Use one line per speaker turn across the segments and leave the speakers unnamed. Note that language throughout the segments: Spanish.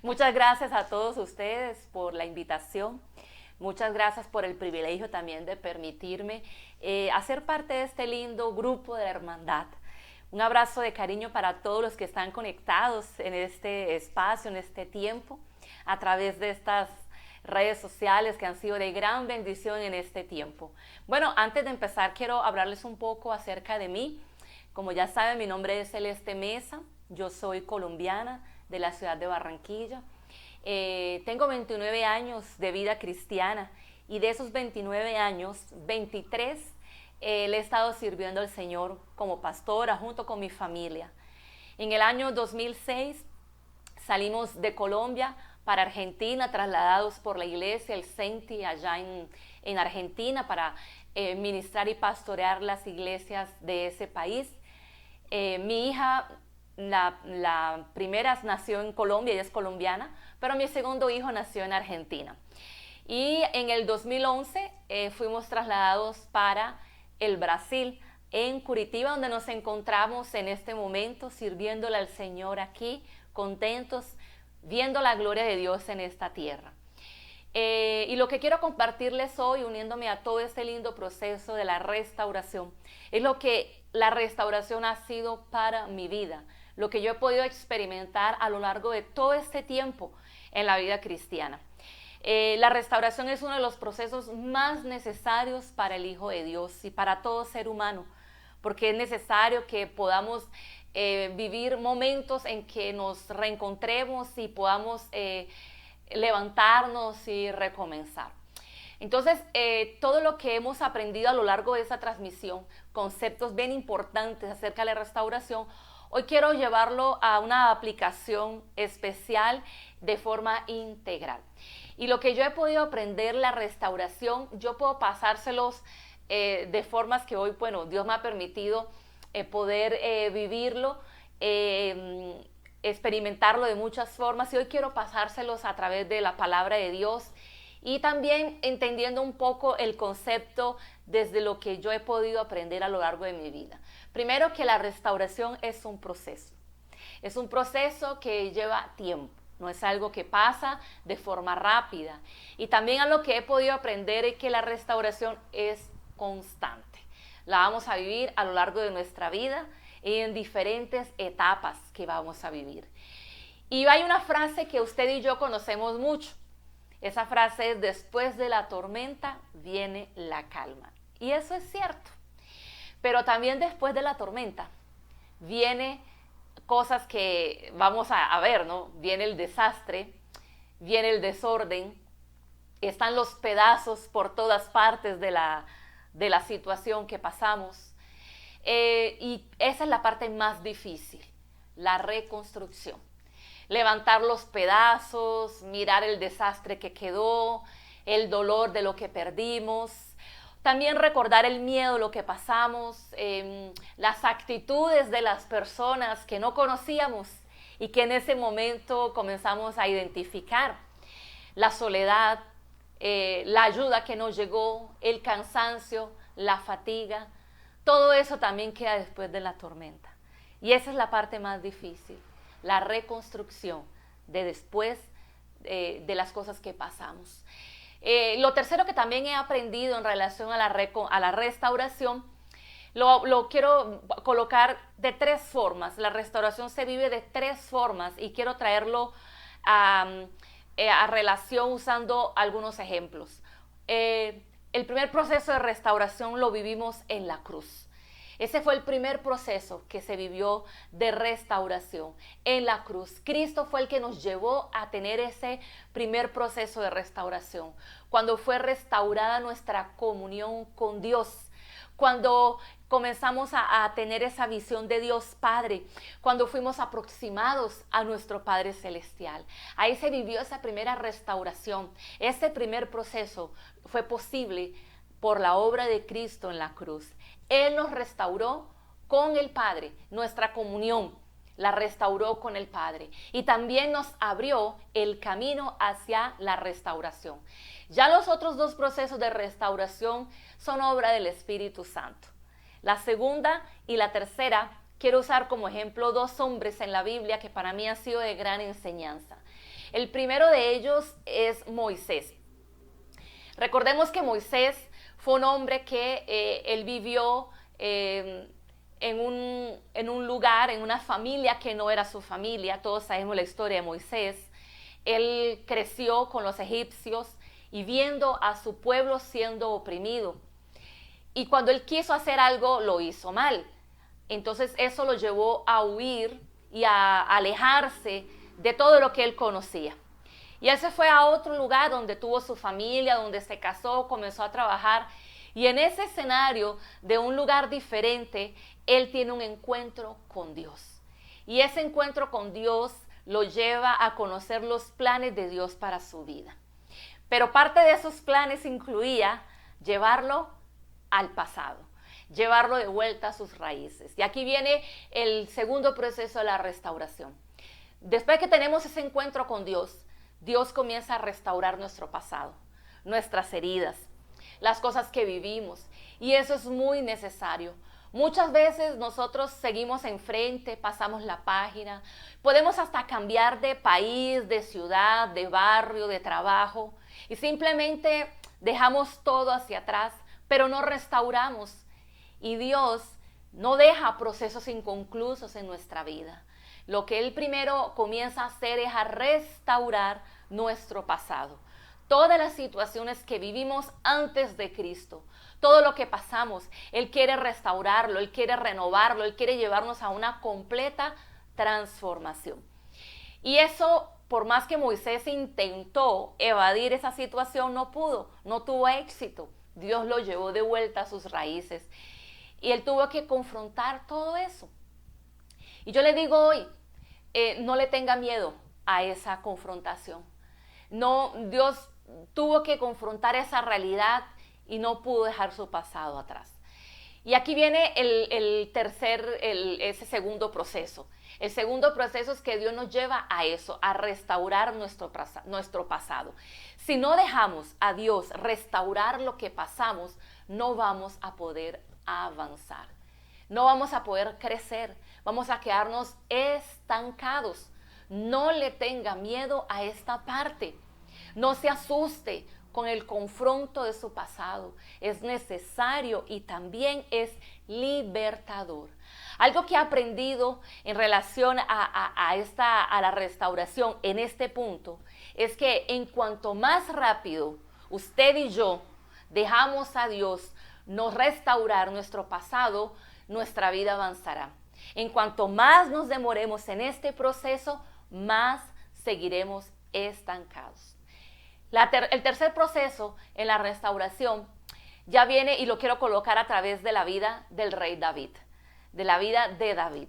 Muchas gracias a todos ustedes por la invitación. Muchas gracias por el privilegio también de permitirme hacer parte de este lindo grupo de la hermandad. Un abrazo de cariño para todos los que están conectados en este espacio, en este tiempo, a través de estas redes sociales que han sido de gran bendición en este tiempo. Bueno, antes de empezar quiero hablarles un poco acerca de mí. Como ya saben, mi nombre es Celeste Mesa, yo soy colombiana de la ciudad de Barranquilla. Tengo 29 años de vida cristiana y de esos 29 años, 23 le he estado sirviendo al Señor como pastora junto con mi familia. En el año 2006 salimos de Colombia para Argentina, trasladados por la iglesia, el CENTI, allá en Argentina, para ministrar y pastorear las iglesias de ese país. Mi hija, la primera nació en Colombia, ella es colombiana, pero mi segundo hijo nació en Argentina. Y en el 2011 fuimos trasladados para el Brasil, en Curitiba, donde nos encontramos en este momento sirviéndole al Señor aquí, contentos, viendo la gloria de Dios en esta tierra. Y lo que quiero compartirles hoy, uniéndome a todo este lindo proceso de la restauración, es lo que la restauración ha sido para mi vida, lo que yo he podido experimentar a lo largo de todo este tiempo en la vida cristiana. La restauración es uno de los procesos más necesarios para el Hijo de Dios y para todo ser humano, porque es necesario que podamos vivir momentos en que nos reencontremos y podamos levantarnos y recomenzar. Entonces, todo lo que hemos aprendido a lo largo de esa transmisión, conceptos bien importantes acerca de la restauración, hoy quiero llevarlo a una aplicación especial de forma integral. Y lo que yo he podido aprender, la restauración, yo puedo pasárselos de formas que hoy, bueno, Dios me ha permitido poder vivirlo, experimentarlo de muchas formas, y hoy quiero pasárselos a través de la palabra de Dios y también entendiendo un poco el concepto desde lo que yo he podido aprender a lo largo de mi vida. Primero, que la restauración es un proceso que lleva tiempo. No es algo que pasa de forma rápida. Y también a lo que he podido aprender es que la restauración es constante. La vamos a vivir a lo largo de nuestra vida y en diferentes etapas que vamos a vivir. Y hay una frase que usted y yo conocemos mucho. Esa frase es: después de la tormenta viene la calma. Y eso es cierto. Pero también después de la tormenta viene cosas que vamos a ver, ¿no? Viene el desastre, viene el desorden, están los pedazos por todas partes de la situación que pasamos. Y esa es la parte más difícil, la reconstrucción. Levantar los pedazos, mirar el desastre que quedó, el dolor de lo que perdimos. También recordar el miedo, lo que pasamos, las actitudes de las personas que no conocíamos y que en ese momento comenzamos a identificar. La soledad, la ayuda que nos llegó, el cansancio, la fatiga. Todo eso también queda después de la tormenta. Y esa es la parte más difícil, la reconstrucción de después de las cosas que pasamos. Lo tercero que también he aprendido en relación a la restauración, lo quiero colocar de tres formas. La restauración se vive de tres formas y quiero traerlo a relación usando algunos ejemplos. El primer proceso de restauración lo vivimos en la cruz. Ese fue el primer proceso que se vivió de restauración en la cruz. Cristo fue el que nos llevó a tener ese primer proceso de restauración. Cuando fue restaurada nuestra comunión con Dios, cuando comenzamos a tener esa visión de Dios Padre, cuando fuimos aproximados a nuestro Padre Celestial. Ahí se vivió esa primera restauración. Ese primer proceso fue posible por la obra de Cristo en la cruz. Él nos restauró con el Padre, nuestra comunión la restauró con el Padre y también nos abrió el camino hacia la restauración. Ya los otros dos procesos de restauración son obra del Espíritu Santo. La segunda y la tercera, quiero usar como ejemplo dos hombres en la Biblia que para mí han sido de gran enseñanza. El primero de ellos es Moisés. Recordemos que Moisés fue un hombre que él vivió en un lugar, en una familia que no era su familia. Todos sabemos la historia de Moisés. Él creció con los egipcios y viendo a su pueblo siendo oprimido. Y cuando él quiso hacer algo, lo hizo mal. Entonces eso lo llevó a huir y a alejarse de todo lo que él conocía. Y él se fue a otro lugar donde tuvo su familia, donde se casó, comenzó a trabajar. Y en ese escenario de un lugar diferente, él tiene un encuentro con Dios. Y ese encuentro con Dios lo lleva a conocer los planes de Dios para su vida. Pero parte de esos planes incluía llevarlo al pasado, llevarlo de vuelta a sus raíces. Y aquí viene el segundo proceso de la restauración. Después que tenemos ese encuentro con Dios, Dios comienza a restaurar nuestro pasado, nuestras heridas, las cosas que vivimos. Y eso es muy necesario. Muchas veces nosotros seguimos enfrente, pasamos la página, podemos hasta cambiar de país, de ciudad, de barrio, de trabajo, y simplemente dejamos todo hacia atrás, pero no restauramos. Y Dios no deja procesos inconclusos en nuestra vida. Lo que Él primero comienza a hacer es a restaurar nuestro pasado. Todas las situaciones que vivimos antes de Cristo, todo lo que pasamos, Él quiere restaurarlo, Él quiere renovarlo, Él quiere llevarnos a una completa transformación. Y eso, por más que Moisés intentó evadir esa situación, no pudo, no tuvo éxito. Dios lo llevó de vuelta a sus raíces y él tuvo que confrontar todo eso. Y yo le digo hoy, no le tenga miedo a esa confrontación. No, Dios tuvo que confrontar esa realidad y no pudo dejar su pasado atrás. Y aquí viene ese segundo proceso. El segundo proceso es que Dios nos lleva a eso, a restaurar nuestro pasado. Si no dejamos a Dios restaurar lo que pasamos, no vamos a poder avanzar. No vamos a poder crecer. Vamos a quedarnos estancados. No le tenga miedo a esta parte. No se asuste con el confronto de su pasado. Es necesario y también es libertador. Algo que he aprendido en relación a la restauración en este punto es que en cuanto más rápido usted y yo dejamos a Dios nos restaurar nuestro pasado, nuestra vida avanzará. En cuanto más nos demoremos en este proceso, más seguiremos estancados. El tercer proceso en la restauración ya viene y lo quiero colocar a través de la vida del rey David, de la vida de David.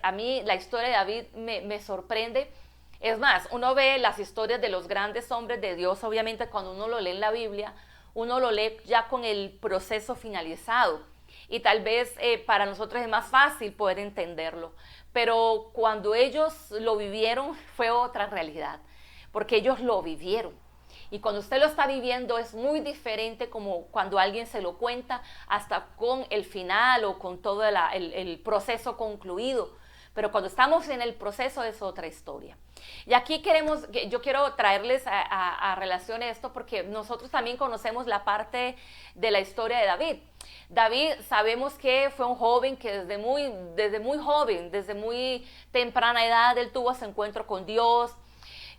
A mí la historia de David me sorprende. Es más, uno ve las historias de los grandes hombres de Dios, obviamente cuando uno lo lee en la Biblia, uno lo lee ya con el proceso finalizado. Y tal vez para nosotros es más fácil poder entenderlo. Pero cuando ellos lo vivieron fue otra realidad, porque ellos lo vivieron. Y cuando usted lo está viviendo es muy diferente como cuando alguien se lo cuenta hasta con el final o con todo el proceso concluido. Pero cuando estamos en el proceso es otra historia. Y aquí yo quiero traerles a relación esto porque nosotros también conocemos la parte de la historia de David. David sabemos que fue un joven que desde muy joven, desde muy temprana edad, él tuvo ese encuentro con Dios.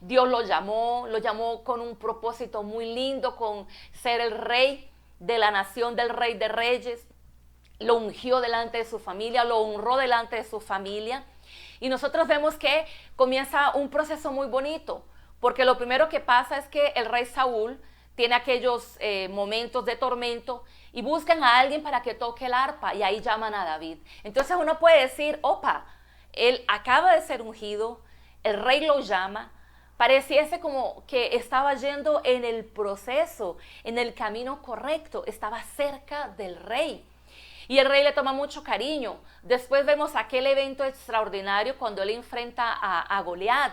Dios lo llamó con un propósito muy lindo, con ser el rey de la nación, del rey de reyes. Lo ungió delante de su familia, lo honró delante de su familia. Y nosotros vemos que comienza un proceso muy bonito, porque lo primero que pasa es que el rey Saúl tiene aquellos momentos de tormento y buscan a alguien para que toque el arpa y ahí llaman a David. Entonces uno puede decir, opa, él acaba de ser ungido, el rey lo llama, pareciese como que estaba yendo en el proceso, en el camino correcto, estaba cerca del rey. Y el rey le toma mucho cariño. Después vemos aquel evento extraordinario cuando él enfrenta a Goliat.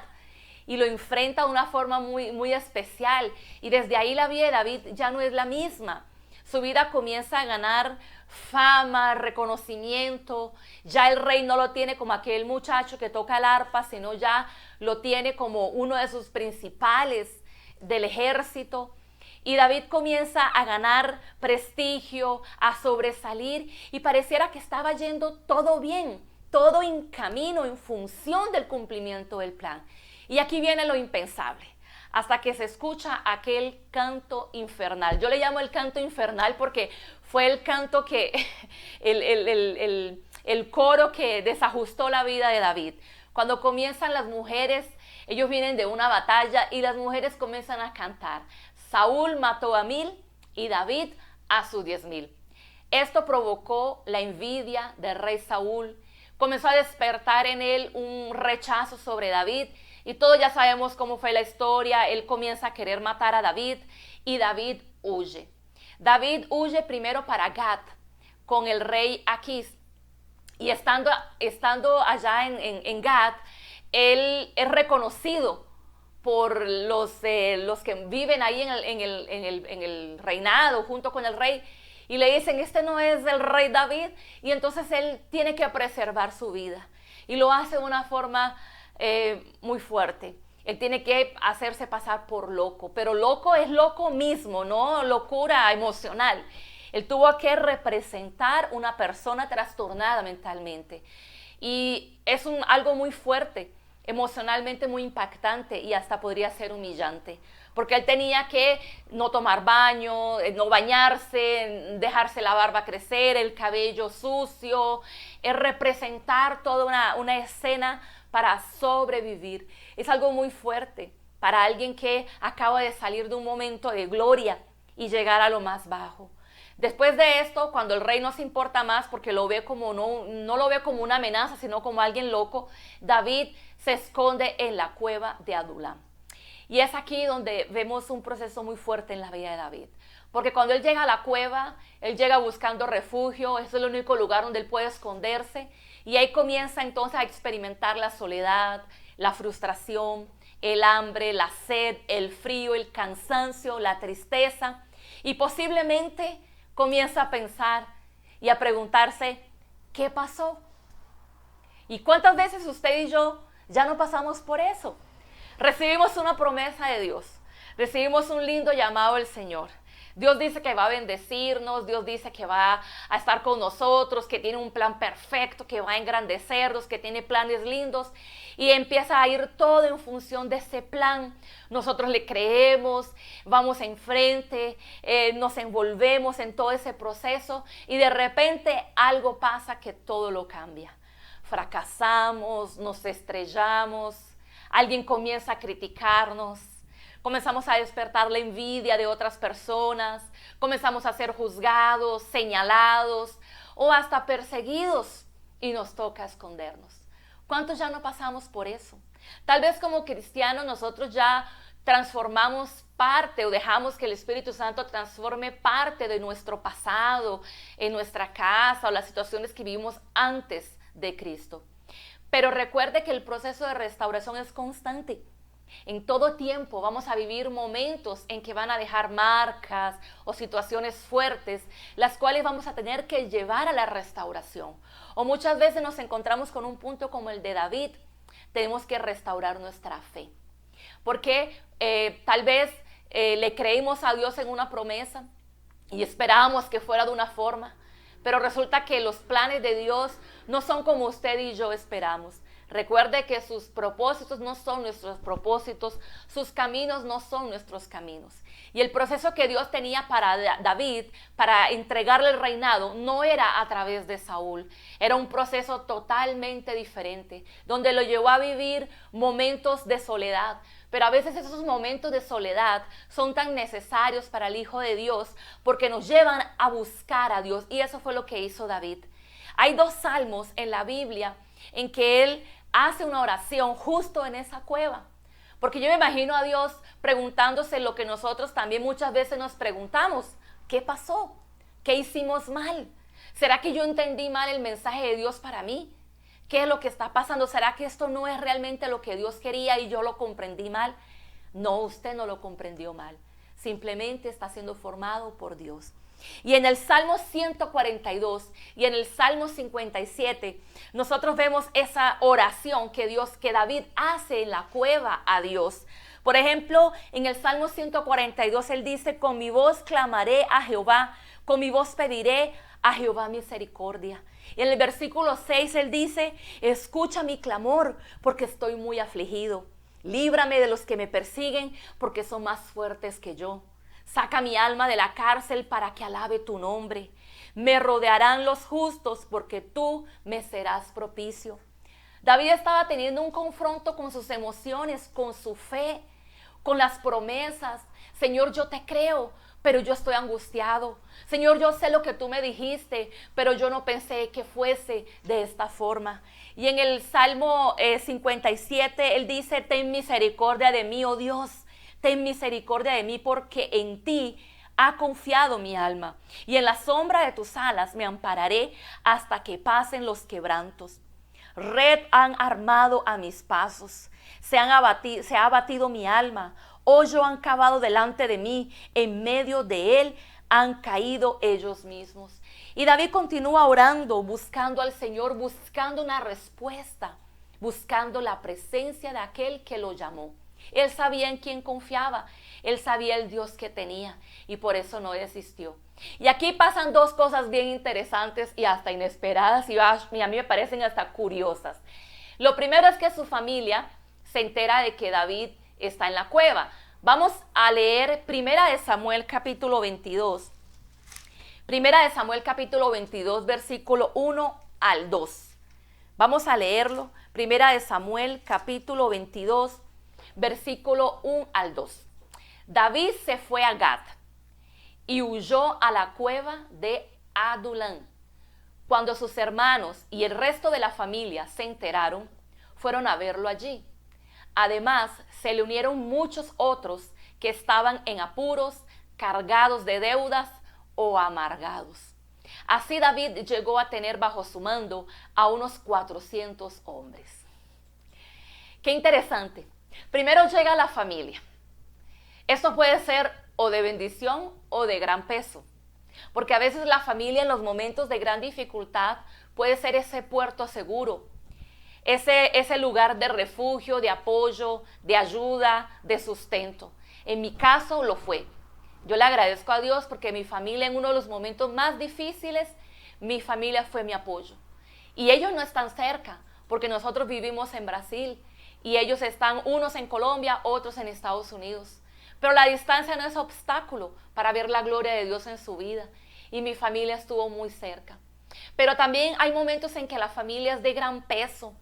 Y lo enfrenta de una forma muy, muy especial. Y desde ahí la vida de David ya no es la misma. su vida comienza a ganar fama, reconocimiento. Ya el rey no lo tiene como aquel muchacho que toca el arpa, sino ya lo tiene como uno de sus principales del ejército. Y David comienza a ganar prestigio, a sobresalir, y pareciera que estaba yendo todo bien, todo en camino, en función del cumplimiento del plan. Y aquí viene lo impensable, hasta que se escucha aquel canto infernal. Yo le llamo el canto infernal porque fue el canto que, el coro que desajustó la vida de David. Cuando comienzan las mujeres, ellos vienen de una batalla y las mujeres comienzan a cantar: Saúl mató a 1000 y David a sus 10,000. Esto provocó la envidia del rey Saúl. Comenzó a despertar en él un rechazo sobre David. Y todos ya sabemos cómo fue la historia. Él comienza a querer matar a David y David huye. David huye primero para Gat con el rey Aquís. Y estando allá en Gat, él es reconocido por los que viven ahí en el reinado junto con el rey. Y le dicen: este no es el rey David. Y entonces él tiene que preservar su vida. Y lo hace de una forma muy fuerte. Él tiene que hacerse pasar por loco, pero loco es loco mismo, no locura emocional. Él tuvo que representar una persona trastornada mentalmente, y es algo muy fuerte, emocionalmente muy impactante, y hasta podría ser humillante, porque él tenía que no tomar baño, no bañarse, dejarse la barba crecer, el cabello sucio, representar toda una escena para sobrevivir. Es algo muy fuerte para alguien que acaba de salir de un momento de gloria y llegar a lo más bajo. Después de esto, cuando el rey no se importa más porque lo ve como no lo ve como una amenaza, sino como alguien loco, David se esconde en la cueva de Adulam. Y es aquí donde vemos un proceso muy fuerte en la vida de David. Porque cuando él llega a la cueva, él llega buscando refugio, es el único lugar donde él puede esconderse. Y ahí comienza entonces a experimentar la soledad, la frustración, el hambre, la sed, el frío, el cansancio, la tristeza. Y posiblemente comienza a pensar y a preguntarse: ¿qué pasó? ¿Y cuántas veces usted y yo ya no pasamos por eso? Recibimos una promesa de Dios, recibimos un lindo llamado del Señor. Dios dice que va a bendecirnos, Dios dice que va a estar con nosotros, que tiene un plan perfecto, que va a engrandecernos, que tiene planes lindos, y empieza a ir todo en función de ese plan. Nosotros le creemos, vamos enfrente, nos envolvemos en todo ese proceso, y de repente algo pasa que todo lo cambia. Fracasamos, nos estrellamos, alguien comienza a criticarnos, comenzamos a despertar la envidia de otras personas, comenzamos a ser juzgados, señalados o hasta perseguidos, y nos toca escondernos. ¿Cuántos ya no pasamos por eso? Tal vez como cristianos nosotros ya transformamos parte o dejamos que el Espíritu Santo transforme parte de nuestro pasado, en nuestra casa o las situaciones que vivimos antes de Cristo. Pero recuerde que el proceso de restauración es constante. En todo tiempo vamos a vivir momentos en que van a dejar marcas o situaciones fuertes, las cuales vamos a tener que llevar a la restauración. O muchas veces nos encontramos con un punto como el de David. Tenemos que restaurar nuestra fe. Porque tal vez le creímos a Dios en una promesa y esperábamos que fuera de una forma, pero resulta que los planes de Dios no son como usted y yo esperamos. Recuerde que sus propósitos no son nuestros propósitos, sus caminos no son nuestros caminos. Y el proceso que Dios tenía para David, para entregarle el reinado, no era a través de Saúl. Era un proceso totalmente diferente, donde lo llevó a vivir momentos de soledad. Pero a veces esos momentos de soledad son tan necesarios para el Hijo de Dios, porque nos llevan a buscar a Dios. Y eso fue lo que hizo David. Hay 2 salmos en la Biblia en que él hace una oración justo en esa cueva. Porque yo me imagino a Dios preguntándose lo que nosotros también muchas veces nos preguntamos: ¿qué pasó? ¿Qué hicimos mal? ¿Será que yo entendí mal el mensaje de Dios para mí? ¿Qué es lo que está pasando? ¿Será que esto no es realmente lo que Dios quería y yo lo comprendí mal? No, usted no lo comprendió mal. Simplemente está siendo formado por Dios. Y en el Salmo 142 y en el Salmo 57, nosotros vemos esa oración que David hace en la cueva a Dios. Por ejemplo, en el Salmo 142 él dice: con mi voz clamaré a Jehová, con mi voz pediré a Jehová misericordia. Y en el versículo 6 él dice: escucha mi clamor, porque estoy muy afligido. Líbrame de los que me persiguen, porque son más fuertes que yo. Saca mi alma de la cárcel para que alabe tu nombre. Me rodearán los justos, porque tú me serás propicio. David estaba teniendo un confronto con sus emociones, con su fe, con las promesas. Señor, yo te creo, pero yo estoy angustiado. Señor, yo sé lo que tú me dijiste, pero yo no pensé que fuese de esta forma. Y en el Salmo 57, él dice: ten misericordia de mí, oh Dios, ten misericordia de mí, porque en ti ha confiado mi alma. Y en la sombra de tus alas me ampararé hasta que pasen los quebrantos. Red han armado a mis pasos, se ha abatido mi alma. Hoyo han cavado delante de mí, en medio de él han caído ellos mismos. Y David continúa orando, buscando al Señor, buscando una respuesta, buscando la presencia de aquel que lo llamó. Él sabía en quién confiaba, él sabía el Dios que tenía, y por eso no desistió. Y aquí pasan dos cosas bien interesantes y hasta inesperadas, y a mí me parecen hasta curiosas. Lo primero es que su familia se entera de que David está en la cueva. Vamos a leer Primera de Samuel capítulo 22. Primera de Samuel capítulo 22, versículo 1 al 2. Vamos a leerlo. Primera de Samuel capítulo 22, versículo 1 al 2. David se fue a Gat y huyó a la cueva de Adulán. Cuando sus hermanos y el resto de la familia se enteraron, fueron a verlo allí. Además, se le unieron muchos otros que estaban en apuros, cargados de deudas o amargados. Así David llegó a tener bajo su mando a unos 400 hombres. Qué interesante. Primero llega la familia. Esto puede ser o de bendición o de gran peso, porque a veces la familia en los momentos de gran dificultad puede ser ese puerto seguro, ese lugar de refugio, de apoyo, de ayuda, de sustento. En mi caso lo fue. Yo le agradezco a Dios porque mi familia en uno de los momentos más difíciles, mi familia fue mi apoyo. Y ellos no están cerca, porque nosotros vivimos en Brasil y ellos están unos en Colombia, otros en Estados Unidos. Pero la distancia no es obstáculo para ver la gloria de Dios en su vida. Y mi familia estuvo muy cerca. Pero también hay momentos en que la familia es de gran peso,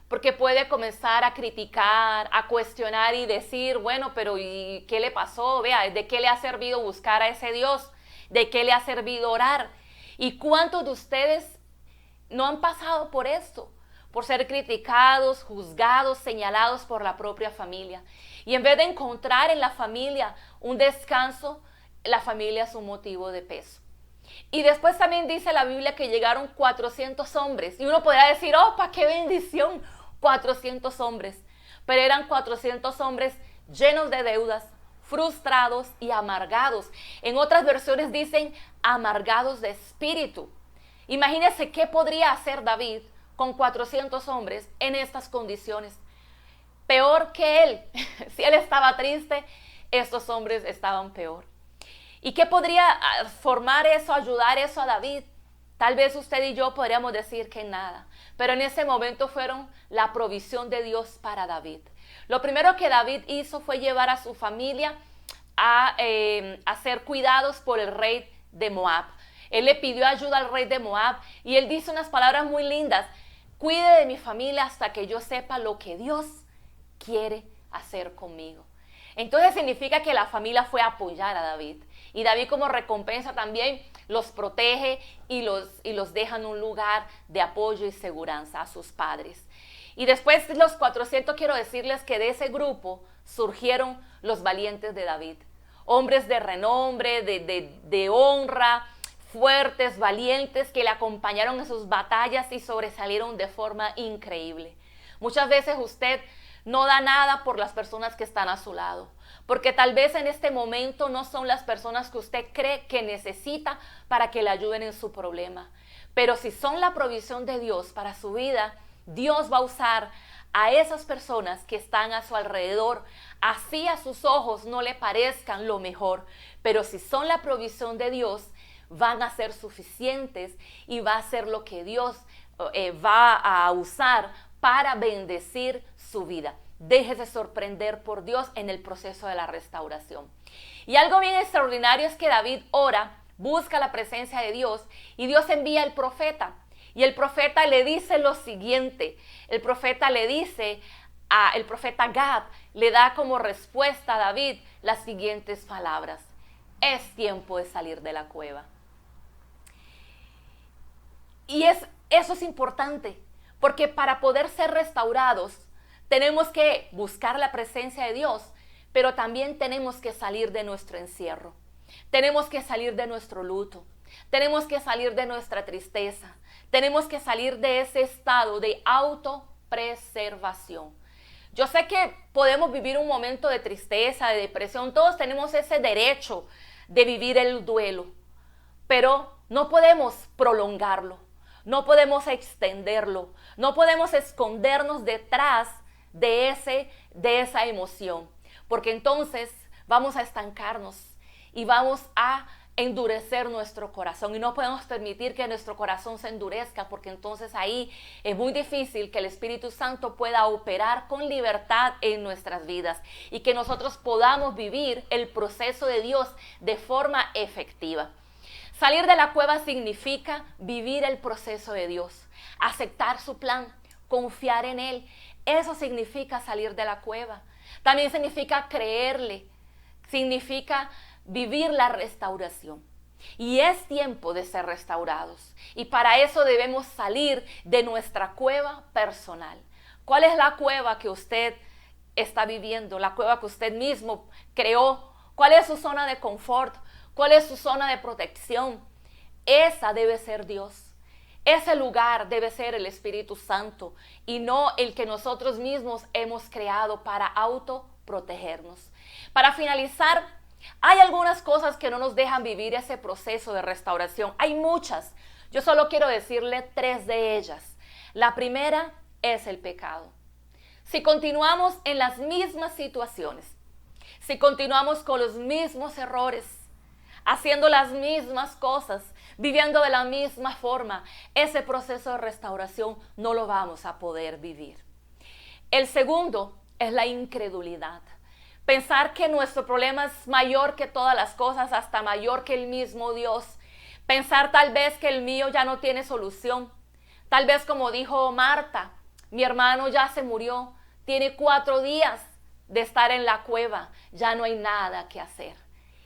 porque puede comenzar a criticar, a cuestionar y decir: bueno, pero ¿y qué le pasó? Vea, ¿de qué le ha servido buscar a ese Dios? ¿De qué le ha servido orar? ¿Y cuántos de ustedes no han pasado por esto? Por ser criticados, juzgados, señalados por la propia familia. Y en vez de encontrar en la familia un descanso, la familia es un motivo de peso. Y después también dice la Biblia que llegaron 400 hombres. Y uno podría decir: ¡oh, qué bendición! 400 hombres. Pero eran 400 hombres llenos de deudas, frustrados y amargados. En otras versiones dicen amargados de espíritu. Imagínense qué podría hacer David con 400 hombres en estas condiciones. Peor que él. Si él estaba triste, estos hombres estaban peor. ¿Y qué podría formar eso, ayudar eso a David? Tal vez usted y yo podríamos decir que nada. Pero en ese momento fueron la provisión de Dios para David. Lo primero que David hizo fue llevar a su familia a ser cuidados por el rey de Moab. Él le pidió ayuda al rey de Moab y él dice unas palabras muy lindas: cuide de mi familia hasta que yo sepa lo que Dios quiere hacer conmigo. Entonces significa que la familia fue a apoyar a David. Y David, como recompensa, también los protege y los deja en un lugar de apoyo y seguridad a sus padres. Y después los 400, quiero decirles que de ese grupo surgieron los valientes de David. Hombres de renombre, de honra, fuertes, valientes, que le acompañaron en sus batallas y sobresalieron de forma increíble. Muchas veces usted no da nada por las personas que están a su lado, porque tal vez en este momento no son las personas que usted cree que necesita para que le ayuden en su problema. Pero si son la provisión de Dios para su vida, Dios va a usar a esas personas que están a su alrededor, así a sus ojos no le parezcan lo mejor, pero si son la provisión de Dios, van a ser suficientes y va a ser lo que Dios va a usar para bendecir su vida. Déjese sorprender por Dios en el proceso de la restauración. Y algo bien extraordinario es que David ora, busca la presencia de Dios y Dios envía al profeta. Y el profeta le dice lo siguiente, el profeta Gad le da como respuesta a David las siguientes palabras: es tiempo de salir de la cueva. Y eso es importante, porque para poder ser restaurados tenemos que buscar la presencia de Dios, pero también tenemos que salir de nuestro encierro, tenemos que salir de nuestro luto, tenemos que salir de nuestra tristeza, tenemos que salir de ese estado de autopreservación. Yo sé que podemos vivir un momento de tristeza, de depresión, todos tenemos ese derecho de vivir el duelo, pero no podemos prolongarlo, no podemos extenderlo, no podemos escondernos detrás de esa emoción, porque entonces vamos a estancarnos y vamos a endurecer nuestro corazón, y no podemos permitir que nuestro corazón se endurezca, porque entonces ahí es muy difícil que el Espíritu Santo pueda operar con libertad en nuestras vidas y que nosotros podamos vivir el proceso de Dios de forma efectiva. Salir de la cueva significa vivir el proceso de Dios, aceptar su plan, confiar en Él. Eso significa salir de la cueva. También significa creerle, significa vivir la restauración. Y es tiempo de ser restaurados. Y para eso debemos salir de nuestra cueva personal. ¿Cuál es la cueva que usted está viviendo? La cueva que usted mismo creó. ¿Cuál es su zona de confort? ¿Cuál es su zona de protección? Esa debe ser Dios. Ese lugar debe ser el Espíritu Santo y no el que nosotros mismos hemos creado para autoprotegernos. Para finalizar, hay algunas cosas que no nos dejan vivir ese proceso de restauración. Hay muchas. Yo solo quiero decirle 3 de ellas. La primera es el pecado. Si continuamos en las mismas situaciones, si continuamos con los mismos errores, haciendo las mismas cosas, viviendo de la misma forma, ese proceso de restauración no lo vamos a poder vivir. El segundo es la incredulidad. Pensar que nuestro problema es mayor que todas las cosas, hasta mayor que el mismo Dios. Pensar tal vez que el mío ya no tiene solución. Tal vez como dijo Marta, mi hermano ya se murió, tiene 4 días de estar en la cueva, ya no hay nada que hacer.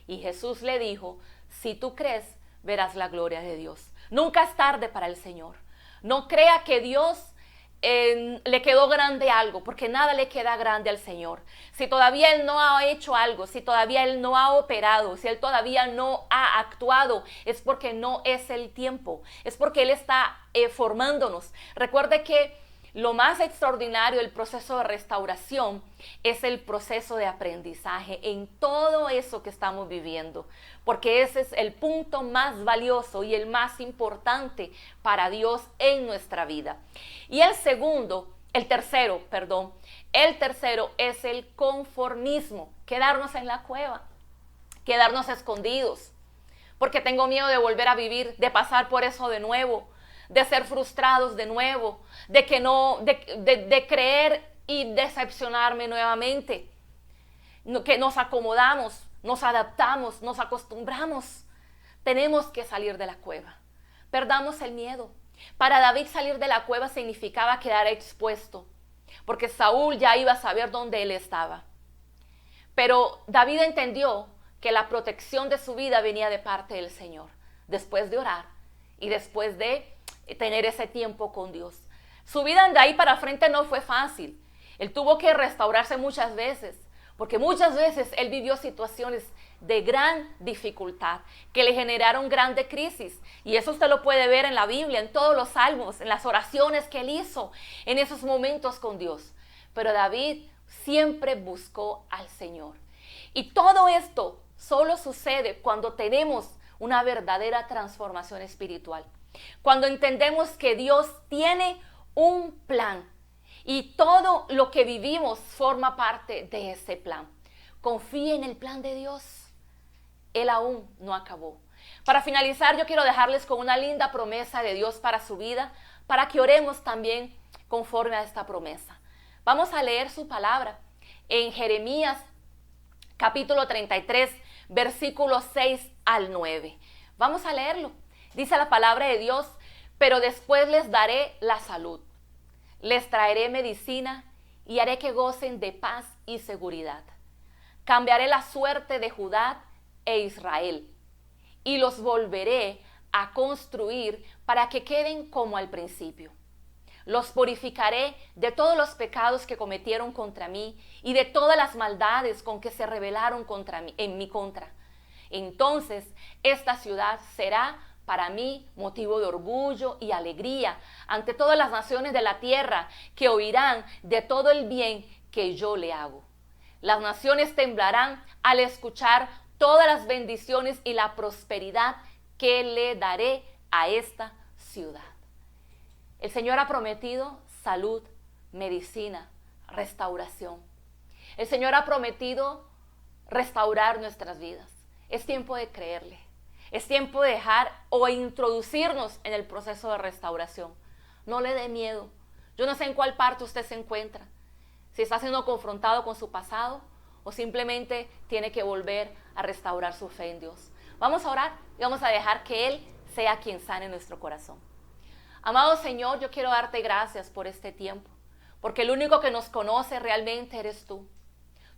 Y Jesús le dijo, si tú crees, verás la gloria de Dios. Nunca es tarde para el Señor. No crea que Dios le quedó grande algo, porque nada le queda grande al Señor. Si todavía Él no ha hecho algo, si todavía Él no ha operado, si Él todavía no ha actuado, es porque no es el tiempo, es porque Él está formándonos. Recuerde que lo más extraordinario del proceso de restauración es el proceso de aprendizaje en todo eso que estamos viviendo, porque ese es el punto más valioso y el más importante para Dios en nuestra vida. Y el tercero es el conformismo, quedarnos en la cueva, quedarnos escondidos, porque tengo miedo de volver a vivir, de pasar por eso de nuevo, de ser frustrados de nuevo, de creer y decepcionarme nuevamente. Que nos acomodamos, nos adaptamos, nos acostumbramos. Tenemos que salir de la cueva. Perdamos el miedo. Para David salir de la cueva significaba quedar expuesto, porque Saúl ya iba a saber dónde él estaba. Pero David entendió que la protección de su vida venía de parte del Señor, después de orar y después de tener ese tiempo con Dios. Su vida de ahí para frente no fue fácil. Él tuvo que restaurarse muchas veces, porque muchas veces él vivió situaciones de gran dificultad que le generaron grande crisis. Y eso usted lo puede ver en la Biblia, en todos los salmos, en las oraciones que él hizo en esos momentos con Dios. Pero David siempre buscó al Señor. Y todo esto solo sucede cuando tenemos una verdadera transformación espiritual. Cuando entendemos que Dios tiene un plan y todo lo que vivimos forma parte de ese plan. Confíe en el plan de Dios. Él aún no acabó. Para finalizar, yo quiero dejarles con una linda promesa de Dios para su vida, para que oremos también conforme a esta promesa. Vamos a leer su palabra en Jeremías capítulo 33, versículos 6 al 9. Vamos a leerlo. Dice la palabra de Dios: pero después les daré la salud, les traeré medicina y haré que gocen de paz y seguridad. Cambiaré la suerte de Judá e Israel y los volveré a construir para que queden como al principio. Los purificaré de todos los pecados que cometieron contra mí y de todas las maldades con que se rebelaron contra mí, en mi contra. Entonces esta ciudad será para mí motivo de orgullo y alegría ante todas las naciones de la tierra, que oirán de todo el bien que yo le hago. Las naciones temblarán al escuchar todas las bendiciones y la prosperidad que le daré a esta ciudad. El Señor ha prometido salud, medicina, restauración. El Señor ha prometido restaurar nuestras vidas. Es tiempo de creerle. Es tiempo de dejar o introducirnos en el proceso de restauración. No le dé miedo. Yo no sé en cuál parte usted se encuentra. Si está siendo confrontado con su pasado o simplemente tiene que volver a restaurar su fe en Dios. Vamos a orar y vamos a dejar que Él sea quien sane nuestro corazón. Amado Señor, yo quiero darte gracias por este tiempo, porque el único que nos conoce realmente eres tú.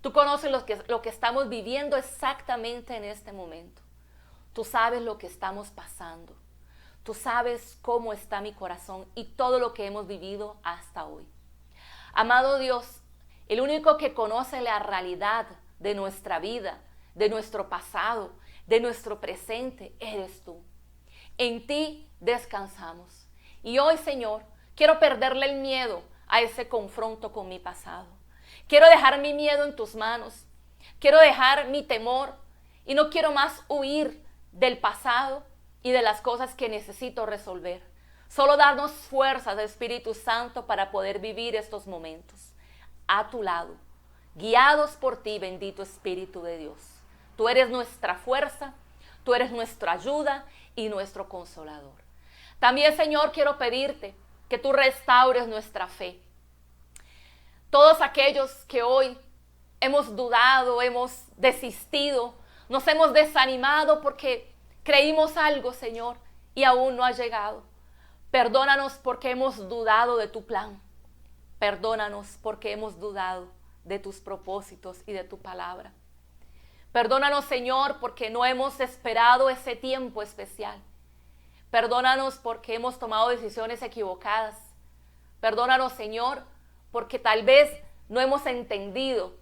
Tú conoces lo que estamos viviendo exactamente en este momento. Tú sabes lo que estamos pasando. Tú sabes cómo está mi corazón y todo lo que hemos vivido hasta hoy. Amado Dios, el único que conoce la realidad de nuestra vida, de nuestro pasado, de nuestro presente, eres tú. En ti descansamos. Y hoy, Señor, quiero perderle el miedo a ese confronto con mi pasado. Quiero dejar mi miedo en tus manos. Quiero dejar mi temor y no quiero más huir del pasado y de las cosas que necesito resolver. Solo darnos fuerzas, Espíritu Santo, para poder vivir estos momentos a tu lado, guiados por ti, bendito Espíritu de Dios. Tú eres nuestra fuerza, tú eres nuestra ayuda y nuestro consolador. También, Señor, quiero pedirte que tú restaures nuestra fe. Todos aquellos que hoy hemos dudado, hemos desistido, nos hemos desanimado porque creímos algo, Señor, y aún no ha llegado. Perdónanos porque hemos dudado de tu plan. Perdónanos porque hemos dudado de tus propósitos y de tu palabra. Perdónanos, Señor, porque no hemos esperado ese tiempo especial. Perdónanos porque hemos tomado decisiones equivocadas. Perdónanos, Señor, porque tal vez no hemos entendido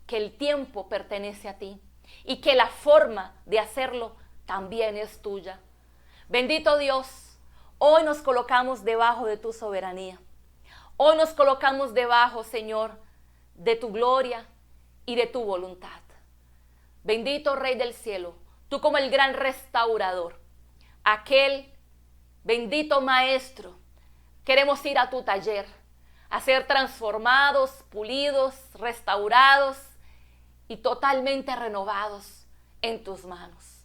que el tiempo pertenece a ti y que la forma de hacerlo también es tuya. Bendito Dios, hoy nos colocamos debajo de tu soberanía. Hoy nos colocamos debajo, Señor, de tu gloria y de tu voluntad. Bendito Rey del cielo, tú como el gran restaurador, aquel bendito Maestro, queremos ir a tu taller, a ser transformados, pulidos, restaurados y totalmente renovados en tus manos.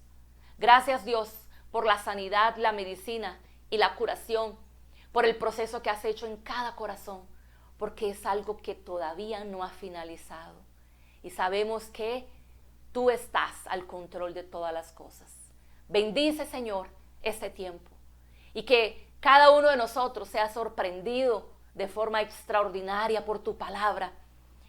Gracias, Dios, por la sanidad, la medicina y la curación, por el proceso que has hecho en cada corazón, porque es algo que todavía no ha finalizado. Y sabemos que tú estás al control de todas las cosas. Bendice, Señor, este tiempo y que cada uno de nosotros sea sorprendido de forma extraordinaria por tu palabra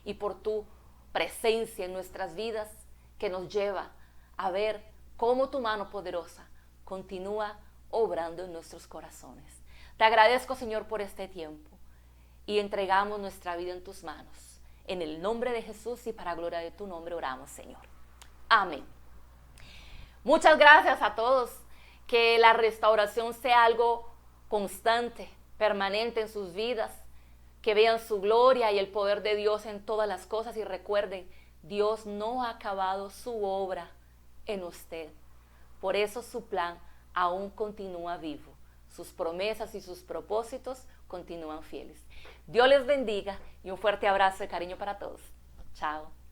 y por tu presencia en nuestras vidas, que nos lleva a ver cómo tu mano poderosa continúa obrando en nuestros corazones. Te agradezco, Señor, por este tiempo y entregamos nuestra vida en tus manos. En el nombre de Jesús y para gloria de tu nombre oramos, Señor. Amén. Muchas gracias a todos. Que la restauración sea algo constante, permanente en sus vidas. Que vean su gloria y el poder de Dios en todas las cosas y recuerden Dios no ha acabado su obra en usted. Por eso su plan aún continúa vivo. Sus promesas y sus propósitos continúan fieles. Dios les bendiga y un fuerte abrazo de cariño para todos. Chao.